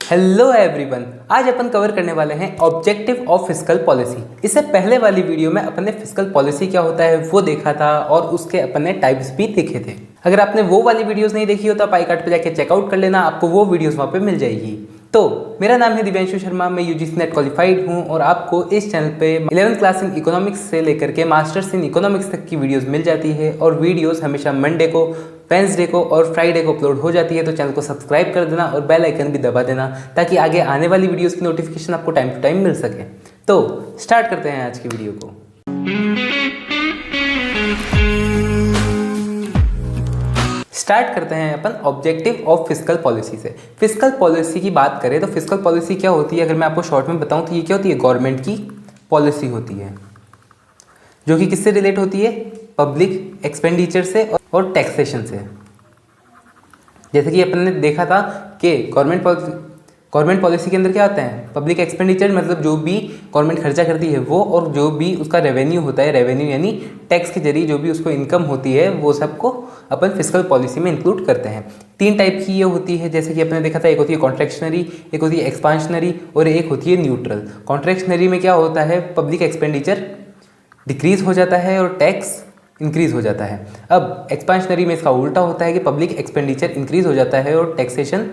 Hello everyone, आज अपन cover करने वाले हैं ऑब्जेक्टिव ऑफ फिस्कल पॉलिसी। इससे पहले वाली वीडियो में अपन ने फिस्कल पॉलिसी क्या होता है वो देखा था और उसके अपन ने टाइप्स भी देखे थे। अगर आपने वो वाली वीडियोस नहीं देखी हो तो आप आई कार्ड पे जाके चेकआउट कर लेना, आपको वो वीडियोस वहाँ पे मिल जाएगी। तो मेरा नाम है दिव्यांशु शर्मा, मैं यूजीसी नेट क्वालिफाइड हूँ और आपको इस चैनल पे 11th क्लास इन इकोनॉमिक्स से लेकर के मास्टर्स इन इकोनॉमिक्स तक की वीडियोस मिल जाती है और वीडियोस हमेशा मंडे को, वेंसडे को और फ्राइडे को अपलोड हो जाती है। तो चैनल को सब्सक्राइब कर देना और बेल आइकन भी दबा देना ताकि आगे आने वाली वीडियोस की नोटिफिकेशन आपको टाइम टू टाइम मिल सके। तो स्टार्ट करते हैं आज की वीडियो को। स्टार्ट करते हैं अपन ऑब्जेक्टिव ऑफ फिस्कल पॉलिसी से। फिस्कल पॉलिसी की बात करें तो फिस्कल पॉलिसी क्या होती है, अगर मैं आपको शॉर्ट में बताऊं तो ये क्या होती है, गवर्नमेंट की पॉलिसी होती है जो कि किससे रिलेट होती है, पब्लिक एक्सपेंडिचर से और टैक्सेशन से। जैसे कि अपन ने देखा था कि गवर्नमेंट पॉलिसी के अंदर क्या आता है, पब्लिक एक्सपेंडिचर मतलब जो भी गवर्नमेंट खर्चा करती है वो, और जो भी उसका रेवेन्यू होता है, रेवेन्यू यानी टैक्स के जरिए जो भी उसको इनकम होती है वो सबको अपन फिस्कल पॉलिसी में इंक्लूड करते हैं। 3 टाइप की ये होती है, जैसे कि आपने देखा था, एक होती है कॉन्ट्रैक्शनरी, एक होती है एक्सपांशनरी और एक होती है न्यूट्रल। कॉन्ट्रैक्शनरी में क्या होता है, पब्लिक एक्सपेंडिचर डिक्रीज हो जाता है और टैक्स इंक्रीज हो जाता है। अब एक्सपांशनरी में इसका उल्टा होता है कि पब्लिक एक्सपेंडिचर इंक्रीज हो जाता है और टैक्सेशन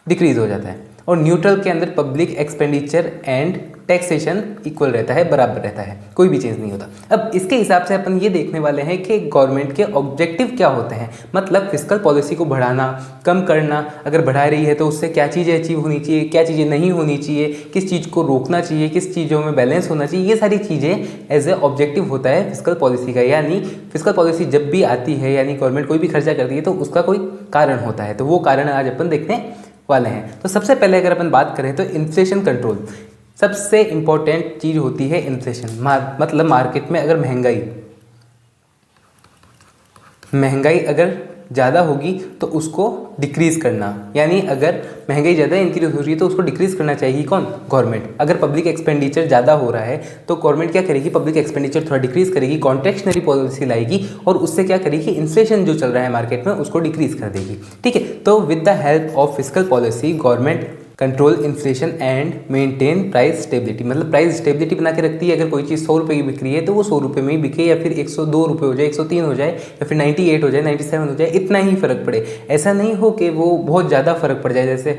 डिक्रीज हो जाता है। और न्यूट्रल के अंदर public expenditure and taxation equal रहता है, बराबर रहता है, कोई भी चेंज नहीं होता। अब इसके हिसाब से अपन ये देखने वाले हैं कि गवर्नमेंट के ऑब्जेक्टिव क्या होते हैं, मतलब फिस्कल पॉलिसी को बढ़ाना, कम करना, अगर बढ़ा रही है तो उससे क्या चीज़ें अचीव होनी चाहिए, क्या चीज़ें नहीं होनी चाहिए, किस चीज़ को रोकना चाहिए, किस चीज़ों में बैलेंस होना चाहिए, ये सारी चीज़ें एज ए ऑब्जेक्टिव होता है फिस्कल पॉलिसी का। यानी फिस्कल पॉलिसी जब भी आती है, यानी गवर्नमेंट कोई भी खर्चा करती है तो उसका कोई कारण होता है, तो वो कारण आज अपन देखने वाले हैं। तो सबसे पहले अगर अपन बात करें तो इन्फ्लेशन कंट्रोल सबसे इंपॉर्टेंट चीज़ होती है। इन्फ्लेशन मतलब मार्केट में अगर महंगाई अगर ज़्यादा होगी तो उसको डिक्रीज करना, यानी अगर महंगाई ज़्यादा इंक्रीज हो रही है तो उसको डिक्रीज करना चाहिए कौन, गवर्नमेंट। अगर पब्लिक एक्सपेंडिचर ज़्यादा हो रहा है तो गवर्नमेंट क्या करेगी, पब्लिक एक्सपेंडिचर थोड़ा डिक्रीज करेगी, कॉन्ट्रैक्शनरी पॉलिसी लाएगी और उससे क्या करेगी, इन्फ्लेशन जो चल रहा है मार्केट में उसको डिक्रीज कर देगी। ठीक है, तो with the help of fiscal policy government control inflation and maintain price stability, मतलब प्राइस स्टेबिलिटी बना के रखती है। अगर कोई चीज़ 100 रुपये की बिक रही है तो वो 100 रुपये में ही बिके, या फिर 102 रुपये हो जाए, 103 हो जाए, या फिर 98 हो जाए, 97 हो जाए, इतना ही फ़र्क पड़े। ऐसा नहीं हो कि वो बहुत ज़्यादा फ़र्क पड़ जाए, जैसे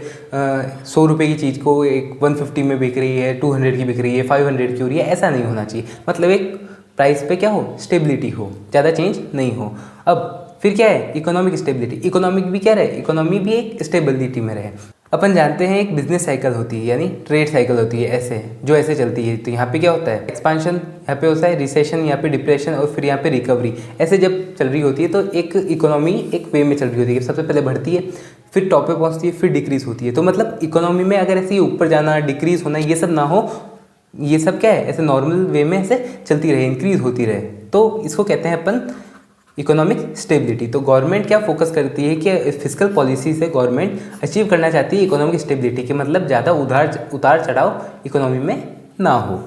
100 रुपये की चीज़ को एक 150 में बिक रही है, 200 की बिक रही है, 500 की हो रही है, ऐसा नहीं होना चाहिए। मतलब एक प्राइस पे क्या हो, स्टेबिलिटी हो, ज़्यादा चेंज नहीं हो। अब फिर क्या है, इकोनॉमिक स्टेबिलिटी। इकोनॉमिक भी क्या रहे, इकोनॉमी भी एक स्टेबिलिटी में रहे। अपन जानते हैं एक बिजनेस साइकिल होती है, यानी ट्रेड साइकिल होती है, ऐसे चलती है। तो यहाँ पे क्या होता है, एक्सपांशन यहाँ पे होता है, रिसेशन यहाँ पे, डिप्रेशन और फिर यहाँ पे रिकवरी। ऐसे जब चल रही होती है तो एक इकोनॉमी एक वे में चल रही होती है, सबसे पहले बढ़ती है, फिर टॉप पे पहुँचती है, फिर डिक्रीज होती है। तो मतलब इकोनॉमी में अगर ऐसे ऊपर जाना, डिक्रीज होना, ये सब ना हो, ये सब क्या है, ऐसे नॉर्मल वे में ऐसे चलती रहे, इंक्रीज होती रहे, तो इसको कहते हैं अपन इकोनॉमिक स्टेबिलिटी। तो गवर्नमेंट क्या फोकस करती है कि फिस्कल पॉलिसी से गवर्नमेंट अचीव करना चाहती है इकोनॉमिक स्टेबिलिटी के, मतलब ज़्यादा उतार चढ़ाव इकोनॉमी में ना हो।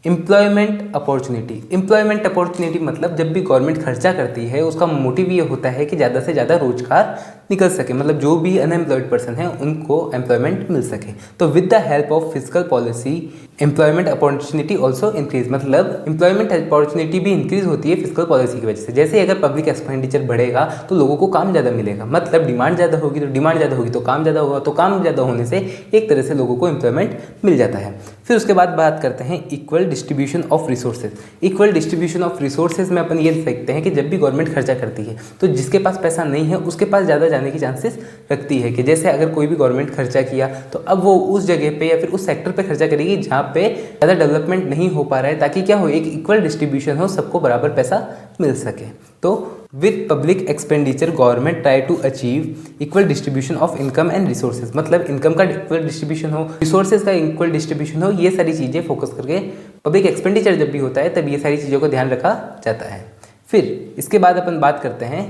एम्प्लॉयमेंट अपॉर्चुनिटी मतलब जब भी गवर्नमेंट खर्चा करती है उसका मोटिव ये होता है कि ज़्यादा से ज़्यादा रोजगार निकल सके, मतलब जो भी अनएम्प्लॉयड पर्सन है उनको एम्प्लॉयमेंट मिल सके। तो with the help of fiscal policy employment opportunity also increase, मतलब एम्प्लॉयमेंट अपॉर्चुनिटी भी इंक्रीज होती है फिस्कल पॉलिसी की वजह से। जैसे अगर पब्लिक एक्सपेंडिचर बढ़ेगा तो लोगों को काम ज़्यादा मिलेगा, मतलब डिमांड ज़्यादा होगी तो डिमांड ज़्यादा होगी तो काम ज़्यादा होगा, तो काम ज़्यादा होने से एक तरह से लोगों को एम्प्लॉयमेंट मिल जाता है। फिर उसके बाद बात करते हैं equal distribution of resources. Equal distribution of resources में अपन ये देखते हैं कि जब भी गवर्नमेंट खर्चा करती है तो जिसके पास पैसा नहीं है उसके पास ज़्यादा जाने की चांसेस रखती है, कि जैसे अगर कोई भी गवर्नमेंट खर्चा किया तो अब वो उस जगह पे या फिर उस सेक्टर पे खर्चा करेगी जहाँ पे ज़्यादा डेवलपमेंट नहीं हो पा रहा है, ताकि क्या हो, एक इक्वल डिस्ट्रीब्यूशन हो, सबको बराबर पैसा मिल सके। तो with public expenditure government try to achieve equal distribution of income and resources, मतलब इनकम का इक्वल डिस्ट्रीब्यूशन हो, रिसोर्सेज का इक्वल डिस्ट्रीब्यूशन हो, ये सारी चीज़ें फोकस करके पब्लिक एक्सपेंडिचर जब भी होता है तब ये सारी चीज़ों का ध्यान रखा जाता है। फिर इसके बाद अपन बात करते हैं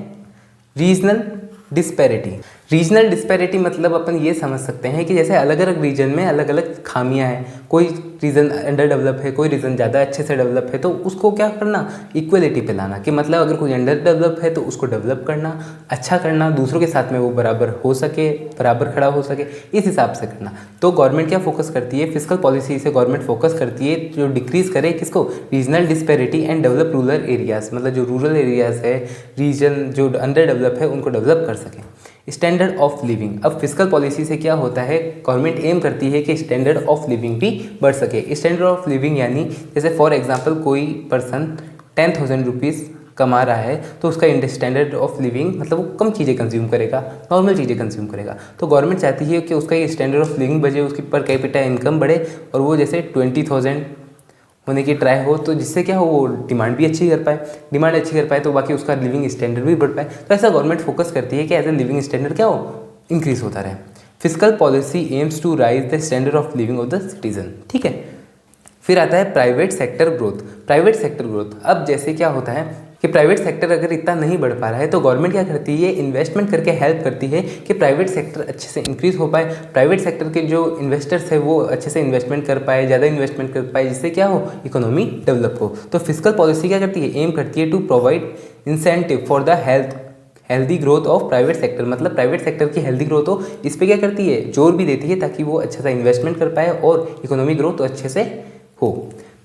रीजनल डिस्पैरिटी मतलब अपन ये समझ सकते हैं कि जैसे अलग अलग रीजन में अलग अलग खामियां हैं, कोई रीजन अंडर डेवलप है, कोई रीजन ज़्यादा अच्छे से डेवलप है, तो उसको क्या करना, इक्वलिटी पे लाना, कि मतलब अगर कोई अंडर डेवलप है तो उसको डेवलप करना, अच्छा करना, दूसरों के साथ में वो बराबर हो सके, बराबर खड़ा हो सके, इस हिसाब से करना। तो गवर्नमेंट क्या फोकस करती है, फिस्कल पॉलिसी से गवर्नमेंट फोकस करती है जो डिक्रीज करे किसको, regional disparity and develop rural areas, मतलब जो रूरल एरियाज है, रीजन जो अंडर डेवलप है उनको डेवलप कर सके। स्टैंडर्ड ऑफ लिविंग, अब फिस्कल पॉलिसी से क्या होता है, गवर्नमेंट एम करती है कि स्टैंडर्ड ऑफ लिविंग भी बढ़ सके। स्टैंडर्ड ऑफ लिविंग यानी जैसे फॉर एग्जांपल कोई पर्सन 10,000 रुपीज़ कमा रहा है तो उसका स्टैंडर्ड ऑफ लिविंग मतलब वो कम चीज़ें कंज्यूम करेगा, नॉर्मल चीज़ें कंज्यूम करेगा। तो गवर्नमेंट चाहती है कि उसका ये स्टैंडर्ड ऑफ लिविंग बढ़े, उसकी पर कैपिटा इनकम बढ़े और वो जैसे 20,000 होने की ट्राई हो, तो जिससे क्या हो वो डिमांड भी अच्छी कर पाए, डिमांड अच्छी कर पाए तो बाकी उसका लिविंग स्टैंडर्ड भी बढ़ पाए। तो ऐसा गवर्नमेंट फोकस करती है कि एज ए लिविंग स्टैंडर्ड क्या हो, इंक्रीज होता रहे। Fiscal policy aims to raise the standard of living of the citizen, ठीक है। फिर आता है private sector growth. Private sector growth, अब जैसे क्या होता है कि प्राइवेट सेक्टर अगर इतना नहीं बढ़ पा रहा है तो गवर्नमेंट क्या करती है, इन्वेस्टमेंट करके हेल्प करती है कि प्राइवेट सेक्टर अच्छे से इंक्रीज हो पाए, प्राइवेट सेक्टर के जो इन्वेस्टर्स है वो अच्छे से इन्वेस्टमेंट कर पाए, ज़्यादा इन्वेस्टमेंट कर पाए, जिससे क्या हो, इकोनॉमी डेवलप हो। तो फिस्कल पॉलिसी क्या करती है, एम करती है to provide incentive for the healthy growth of private sector, मतलब प्राइवेट सेक्टर की हेल्दी ग्रोथ हो, इस पर क्या करती है, जोर भी देती है ताकि वो अच्छा सा इन्वेस्टमेंट कर पाए और इकोनॉमिक ग्रोथ अच्छे से हो।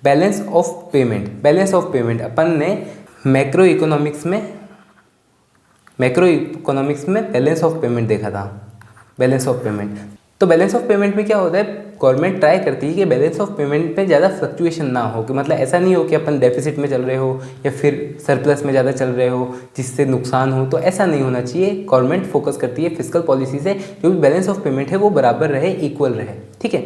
Balance of payment, balance of payment अपन ने मैक्रो इकोनॉमिक्स में बैलेंस ऑफ पेमेंट देखा था, बैलेंस ऑफ पेमेंट। तो बैलेंस ऑफ पेमेंट में क्या होता है, गवर्नमेंट ट्राई करती है कि बैलेंस ऑफ पेमेंट में ज़्यादा फ्लक्चुएशन ना हो, कि मतलब ऐसा नहीं हो कि अपन डेफिसिट में चल रहे हो या फिर सरप्लस में ज़्यादा चल रहे हो जिससे नुकसान हो, तो ऐसा नहीं होना चाहिए। गवर्नमेंट फोकस करती है फिस्कल पॉलिसी से जो भी बैलेंस ऑफ पेमेंट है वो बराबर रहे, इक्वल रहे, ठीक है।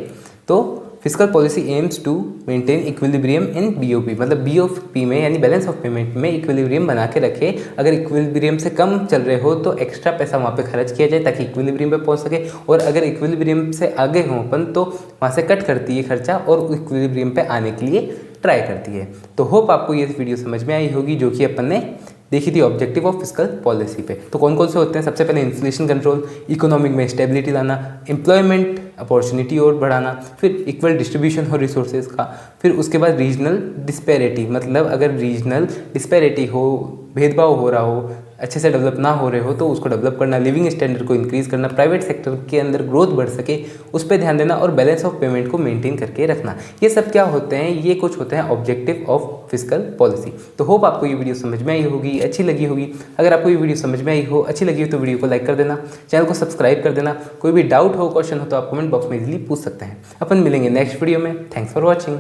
तो fiscal policy aims to maintain equilibrium in BOP, मतलब बीओपी में यानी बैलेंस ऑफ पेमेंट में इक्विलिब्रियम बना के रखे। अगर इक्विलिब्रियम से कम चल रहे हो तो एक्स्ट्रा पैसा वहाँ पे खर्च किया जाए ताकि इक्विलिब्रियम पे पहुँच सके, और अगर इक्विलिब्रियम से आगे हों अपन तो वहाँ से कट करती है खर्चा और इक्विलिब्रियम पे आने के लिए ट्राई करती है। तो होप आपको ये वीडियो समझ में आई होगी जो कि अपन ने देखी थी ऑब्जेक्टिव ऑफ फिस्कल पॉलिसी पे। तो कौन कौन से होते हैं, सबसे पहले इन्फ्लेशन कंट्रोल, इकोनॉमिक में स्टेबिलिटी लाना, एम्प्लॉयमेंट अपॉर्चुनिटी और बढ़ाना, फिर इक्वल डिस्ट्रीब्यूशन हो रिसोर्सेज का, फिर उसके बाद रीजनल डिस्पैरिटी, मतलब अगर रीजनल डिस्पैरिटी हो, भेदभाव हो रहा हो, अच्छे से डेवलप ना हो रहे हो तो उसको डेवलप करना, लिविंग स्टैंडर्ड को इंक्रीज करना, प्राइवेट सेक्टर के अंदर ग्रोथ बढ़ सके उस पर ध्यान देना और बैलेंस ऑफ पेमेंट को मेंटेन करके रखना। ये सब क्या होते हैं, ये कुछ होते हैं ऑब्जेक्टिव ऑफ फिस्कल पॉलिसी। तो होप आपको ये वीडियो समझ में आई होगी, अच्छी लगी होगी। अगर आपको ये वीडियो समझ में आई हो, अच्छी लगी हो तो वीडियो को लाइक कर देना, चैनल को सब्सक्राइब कर देना। कोई भी डाउट हो, क्वेश्चन हो तो आप कमेंट बॉक्स में इजीली पूछ सकते हैं। अपन मिलेंगे नेक्स्ट वीडियो में। Thanks for watching.